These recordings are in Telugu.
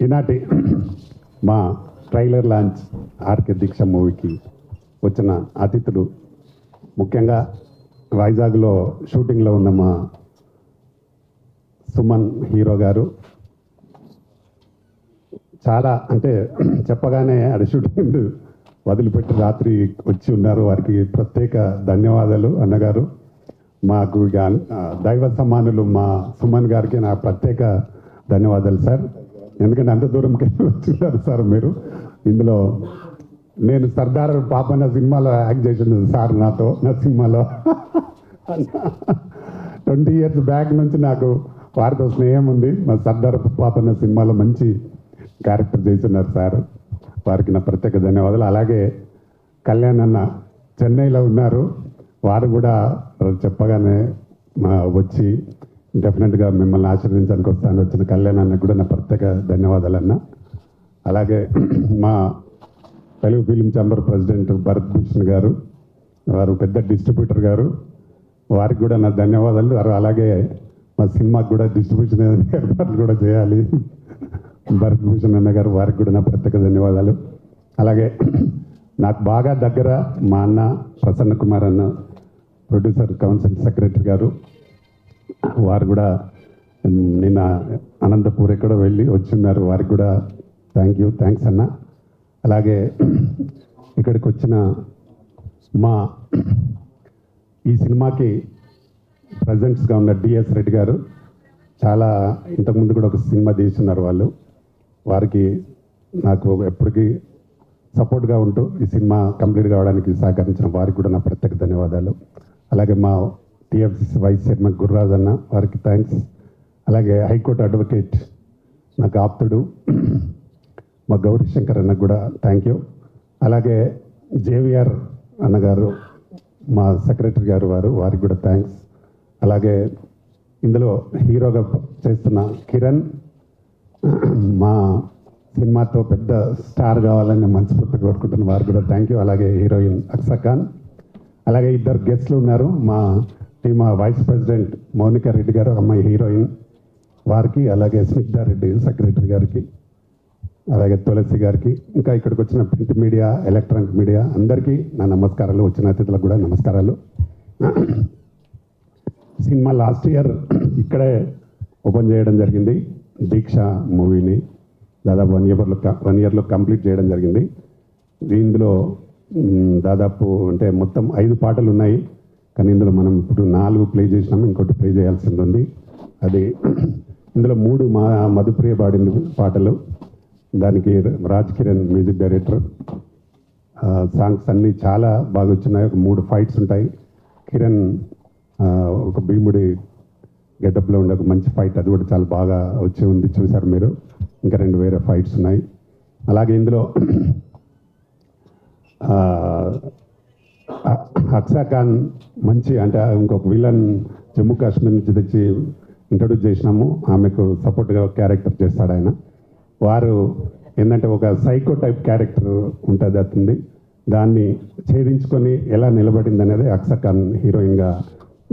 ఈనాటి మా ట్రైలర్ లాంచ్ ఆర్కే దీక్ష మూవీకి వచ్చిన అతిథులు, ముఖ్యంగా వైజాగ్లో షూటింగ్లో ఉన్న మా సుమన్ హీరో గారు, చాలా అంటే చెప్పగానే అది షూటింగ్ వదిలిపెట్టి రాత్రి వచ్చి ఉన్నారు. వారికి ప్రత్యేక ధన్యవాదాలు అన్నగారు. మాకు దైవ సమానులు మా సుమన్ గారికి నా ప్రత్యేక ధన్యవాదాలు సార్. ఎందుకంటే అంత దూరంకి వచ్చిన్నారు సార్ మీరు. ఇందులో నేను సర్దార్ పాపన్న సినిమాలో యాక్ట్ చేసిన సార్ నాతో, నా సినిమాలో 20 years బ్యాక్ నుంచి నాకు వారితో స్నేహం ఉంది. మా సర్దార్ పాపన్న సినిమాలో మంచి క్యారెక్టర్ చేస్తున్నారు సార్. వారికి నా ప్రత్యేక ధన్యవాదాలు. అలాగే కళ్యాణ్ అన్న చెన్నైలో ఉన్నారు. వారు కూడా చెప్పగానే వచ్చి డెఫినెట్గా మిమ్మల్ని ఆశీర్వదించడానికి వస్తాను వచ్చిన కళ్యాణ్ అన్న కూడా నా ప్రత్యేక ధన్యవాదాలు అన్న. అలాగే మా Telugu film chamber president Bharat Bhushan గారు, వారు పెద్ద డిస్ట్రిబ్యూటర్ గారు, వారికి కూడా నా ధన్యవాదాలు. అలాగే మా సినిమాకి కూడా డిస్ట్రిబ్యూషన్ ఏర్పాట్లు కూడా చేయాలి భరత్ భూషణ్ అన్న గారు, వారికి కూడా నా ప్రత్యేక ధన్యవాదాలు. అలాగే నాకు బాగా దగ్గర మా అన్న ప్రసన్న కుమార్ అన్న, ప్రొడ్యూసర్ కౌన్సిల్ సెక్రటరీ గారు, వారు కూడా నిన్న అనంతపూర్ ఎక్కడో వెళ్ళి వచ్చిన్నారు. వారికి కూడా థ్యాంక్స్ అన్న. అలాగే ఇక్కడికి వచ్చిన మా ఈ సినిమాకి ప్రజెంట్స్గా ఉన్న డిఎస్ రెడ్డి గారు, చాలా ఇంతకుముందు కూడా ఒక సినిమా తీస్తున్నారు వాళ్ళు. వారికి నాకు ఎప్పటికీ సపోర్ట్గా ఉంటూ ఈ సినిమా కంప్లీట్ కావడానికి సహకరించిన వారికి కూడా నా ప్రత్యేక ధన్యవాదాలు. అలాగే మా టీఎఫ్సీ వైస్ చైర్మన్ గుర్రాజ్ అన్న, వారికి థ్యాంక్స్. అలాగే హైకోర్టు అడ్వకేట్ నాకు ఆప్తుడు మా గౌరీశంకర్ అన్నకు కూడా థ్యాంక్ యూ. అలాగే జేవిఆర్ అన్నగారు మా సెక్రటరీ గారు, వారికి కూడా థ్యాంక్స్. అలాగే ఇందులో హీరోగా చేస్తున్న కిరణ్, మా సినిమాతో పెద్ద స్టార్ కావాలని నేను మనస్ఫూర్తిగా కోరుకుంటున్నాను, వారు కూడా థ్యాంక్ యూ. అలాగే హీరోయిన్ అక్సా ఖాన్, అలాగే ఇద్దరు గెస్ట్లు ఉన్నారు మా team vice president Mounika Reddy గారు, అమ్మాయి హీరోయిన్, వారికి, అలాగే స్నిగ్ధా రెడ్డి సెక్రటరీ గారికి, అలాగే తులసి గారికి, ఇంకా ఇక్కడికి వచ్చిన ప్రింట్ మీడియా, ఎలక్ట్రానిక్ మీడియా అందరికీ నా నమస్కారాలు. వచ్చిన అతిథులకు కూడా నమస్కారాలు. సినిమా లాస్ట్ ఇయర్ ఇక్కడే ఓపెన్ చేయడం జరిగింది. దీక్ష మూవీని దాదాపు 1 yearలో కంప్లీట్ చేయడం జరిగింది. ఇందులో దాదాపు అంటే మొత్తం 5 పాటలు ఉన్నాయి. కానీ ఇందులో మనం ఇప్పుడు 4 ప్లే చేసినాము, ఇంకోటి ప్లే చేయాల్సింది ఉంది. అది ఇందులో 3 మా మధుప్రియ పాడింది పాటలు. దానికి Raj Kiran music director. Songs అన్నీ చాలా బాగా వచ్చినాయి. ఒక 3 ఫైట్స్ ఉంటాయి. కిరణ్ ఒక భీముడి గెటప్లో ఉండే ఒక మంచి ఫైట్, అది కూడా చాలా బాగా వచ్చి ఉంది, చూశారు మీరు. ఇంకా 2 వేరే ఫైట్స్ ఉన్నాయి. అలాగే ఇందులో అక్సా ఖాన్ మంచి అంటే ఇంకొక విలన్ జమ్మూ కాశ్మీర్ నుంచి తెచ్చి ఇంట్రడ్యూస్ చేసినాము. ఆమెకు సపోర్ట్గా క్యారెక్టర్ చేస్తాడు ఆయన. వారు ఏంటంటే ఒక సైకో టైప్ క్యారెక్టర్ ఉంటుంది అతనిది, దాన్ని ఛేదించుకొని ఎలా నిలబడింది అనేది అక్సా ఖాన్ హీరోయిన్గా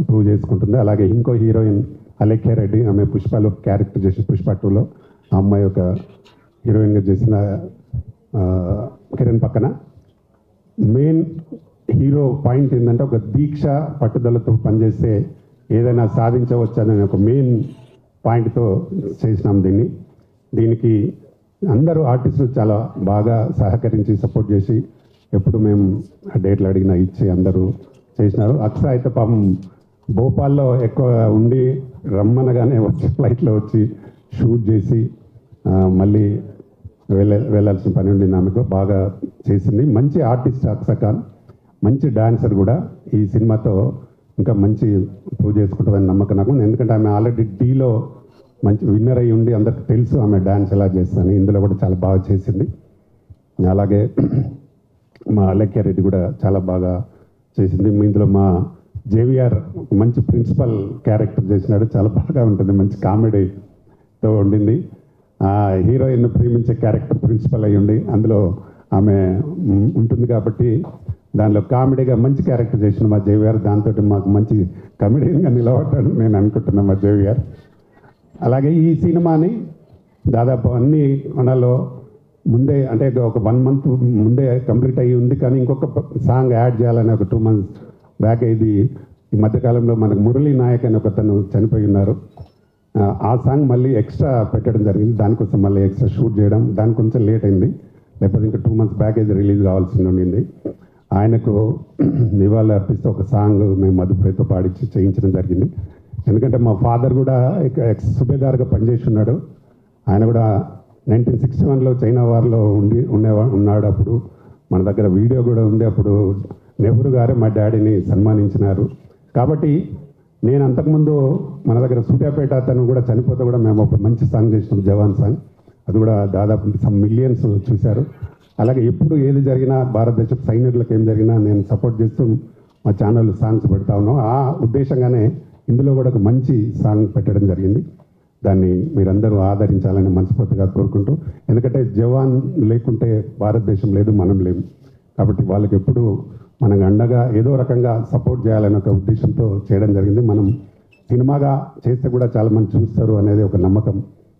ప్రూవ్ చేసుకుంటుంది. అలాగే ఇంకో హీరోయిన్ అలేఖ్య రెడ్డి, ఆమె పుష్పలో క్యారెక్టర్ చేసి పుష్ప 2లో ఆ అమ్మాయి ఒక హీరోయిన్గా చేసిన కిరణ్ పక్కన. మెయిన్ హీరో పాయింట్ ఏంటంటే ఒక దీక్ష పట్టుదలతో పనిచేస్తే ఏదైనా సాధించవచ్చు అనే ఒక మెయిన్ పాయింట్తో చేసినాం దీనికి అందరూ ఆర్టిస్టులు చాలా బాగా సహకరించి సపోర్ట్ చేసి ఎప్పుడు మేము డేట్లు అడిగినా ఇచ్చి అందరూ చేసినారు. అక్సా అయితే పాపం భోపాల్లో ఎక్కువ ఉండి రమ్మనగానే వచ్చి ఫ్లైట్లో వచ్చి షూట్ చేసి మళ్ళీ వెళ్ళాల్సిన పని ఉండింది. ఆమెకు బాగా చేసింది. మంచి ఆర్టిస్ట్ అక్సా ఖాన్, మంచి డాన్సర్ కూడా. ఈ సినిమాతో ఇంకా మంచి ప్రూవ్ చేసుకుంటుందని నమ్మకం నాకు. ఎందుకంటే ఆమె ఆల్రెడీ డీలో మంచి విన్నర్ అయ్యి ఉండి అందరికి తెలుసు ఆమె డాన్స్ ఎలా చేస్తాను. ఇందులో కూడా చాలా బాగా చేసింది. అలాగే మా అలేఖ్య రెడ్డి కూడా చాలా బాగా చేసింది. ఇందులో మా జేవిఆర్ మంచి ప్రిన్సిపల్ క్యారెక్టర్ చేసినాడు, చాలా బాగా ఉంటుంది, మంచి కామెడీతో ఉండింది. హీరోయిన్ ప్రేమించే క్యారెక్టర్ ప్రిన్సిపల్ అయ్యి ఉండి అందులో ఆమె ఉంటుంది కాబట్టి దానిలో కామెడీగా మంచి క్యారెక్టర్ చేసిన మా జేవిఆర్. దాంతో మాకు మంచి కమెడియన్గా నిలబడ్డాడు నేను అనుకుంటున్నాను మా జేవిఆర్. అలాగే ఈ సినిమాని దాదాపు అన్ని కొనాలో ముందే అంటే ఒక 1 month ముందే కంప్లీట్ అయ్యి ఉంది, కానీ ఇంకొక సాంగ్ యాడ్ చేయాలని ఒక 2 months బ్యాక్ ఇది ఈ మధ్యకాలంలో మనకు మురళీ నాయక్ అని ఒకతను చనిపోయి ఉన్నారు. ఆ సాంగ్ మళ్ళీ ఎక్స్ట్రా పెట్టడం జరిగింది, దానికోసం మళ్ళీ ఎక్స్ట్రా షూట్ చేయడం, దానికి కొంచెం లేట్ అయింది. లేకపోతే ఇంకా 2 months బ్యాక్ ఇది రిలీజ్ కావాల్సి ఉండింది. ఆయనకు నివాళులు అర్పిస్తూ ఒక సాంగ్ మేము మధుప్రియతో పాడించి చేయించడం జరిగింది. ఎందుకంటే మా ఫాదర్ కూడా ఎక్స్ సుబేదార్గా పనిచేసి ఉన్నాడు. ఆయన కూడా 1961లో చైనా వార్లో ఉన్నాడు. అప్పుడు మన దగ్గర వీడియో కూడా ఉంది. అప్పుడు నెహ్రూ గారే మా డాడీని సన్మానించినారు. కాబట్టి నేను అంతకుముందు మన దగ్గర సూర్యాపేట అతను కూడా చనిపోతే కూడా మేము ఒక మంచి సాంగ్ చేసినాం, జవాన్ సాంగ్. అది కూడా దాదాపు సమ్ మిలియన్స్ చూశారు. అలాగే ఎప్పుడు ఏది జరిగినా భారతదేశ సైనికులకు ఏం జరిగినా నేను సపోర్ట్ చేస్తూ మా ఛానల్ సాంగ్స్ పెడతా ఉన్నాం. ఆ ఉద్దేశంగానే ఇందులో కూడా ఒక మంచి సాంగ్ పెట్టడం జరిగింది. దాన్ని మీరందరూ ఆదరించాలని మనస్ఫూర్తిగా కోరుకుంటూ, ఎందుకంటే జవాన్ లేకుంటే భారతదేశం లేదు, మనం లేము. కాబట్టి వాళ్ళకి ఎప్పుడు మనకు అండగా ఏదో రకంగా సపోర్ట్ చేయాలనే ఒక ఉద్దేశంతో చేయడం జరిగింది. మనం సినిమాగా చేస్తే కూడా చాలామంది చూస్తారు అనేది ఒక నమ్మకం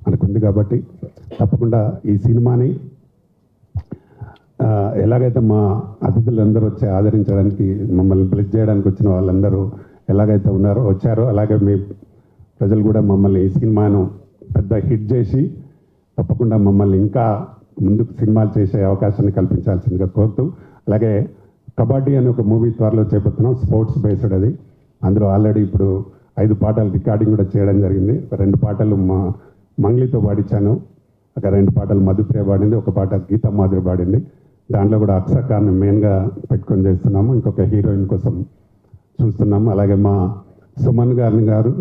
మనకుంది. కాబట్టి తప్పకుండా ఈ సినిమాని ఎలాగైతే మా అతిథులందరూ వచ్చి ఆదరించడానికి, మమ్మల్ని బ్లెస్ చేయడానికి వచ్చిన వాళ్ళందరూ ఎలాగైతే వచ్చారో అలాగే మీ ప్రజలు కూడా మమ్మల్ని ఈ సినిమాను పెద్ద హిట్ చేసి తప్పకుండా మమ్మల్ని ఇంకా ముందుకు సినిమాలు చేసే అవకాశాన్ని కల్పించాల్సిందిగా కోరుతూ, అలాగే కబడ్డీ అనే ఒక మూవీ త్వరలో చేపడుతున్నాం, స్పోర్ట్స్ బేస్డ్ అది. అందులో ఆల్రెడీ ఇప్పుడు 5 పాటలు రికార్డింగ్ కూడా చేయడం జరిగింది. 2 పాటలు మా మంగ్లీతో పాడించాను, ఒక 2 పాటలు మధుప్రియ పాడింది, ఒక పాట గీతా మాధురి పాడింది. దాంట్లో కూడా అక్షర్ ఖాన్ మెయిన్గా పెట్టుకొని చేస్తున్నాము. ఇంకొక హీరోయిన్ కోసం చూస్తున్నాము. అలాగే మా సుమన్ గారు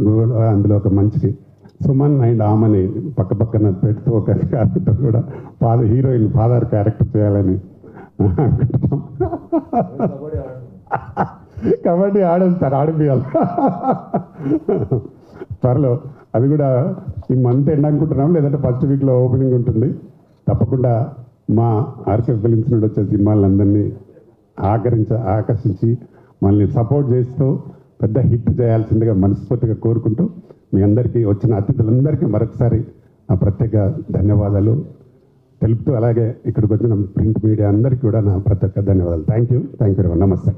కూడా అందులో ఒక మంచి సుమన్ అండ్ ఆమని పక్కన పెడుతూ ఒక క్యారెక్టర్ కూడా హీరోయిన్ ఫాదర్ క్యారెక్టర్ చేయాలని అనుకుంటున్నాం. కబడ్డీ ఆడేస్తారు, ఆడిపియాలి త్వరలో. అది కూడా ఈ మంత్ ఎండ్ అనుకుంటున్నాం, లేదంటే ఫస్ట్ వీక్లో ఓపెనింగ్ ఉంటుంది. తప్పకుండా మా ఆర్కే ఫిలిమ్స్ నుండి వచ్చే సినిమాలందరినీ ఆకర్షించి మనల్ని సపోర్ట్ చేస్తూ పెద్ద హిట్ చేయాల్సిందిగా మనస్ఫూర్తిగా కోరుకుంటూ, మీ అందరికీ వచ్చిన అతిథులందరికీ మరొకసారి నా ప్రత్యేక ధన్యవాదాలు తెలుపుతూ, అలాగే ఇక్కడికి వచ్చిన ప్రింట్ మీడియా అందరికీ కూడా నా ప్రత్యేక ధన్యవాదాలు. Thank you. నమస్తే.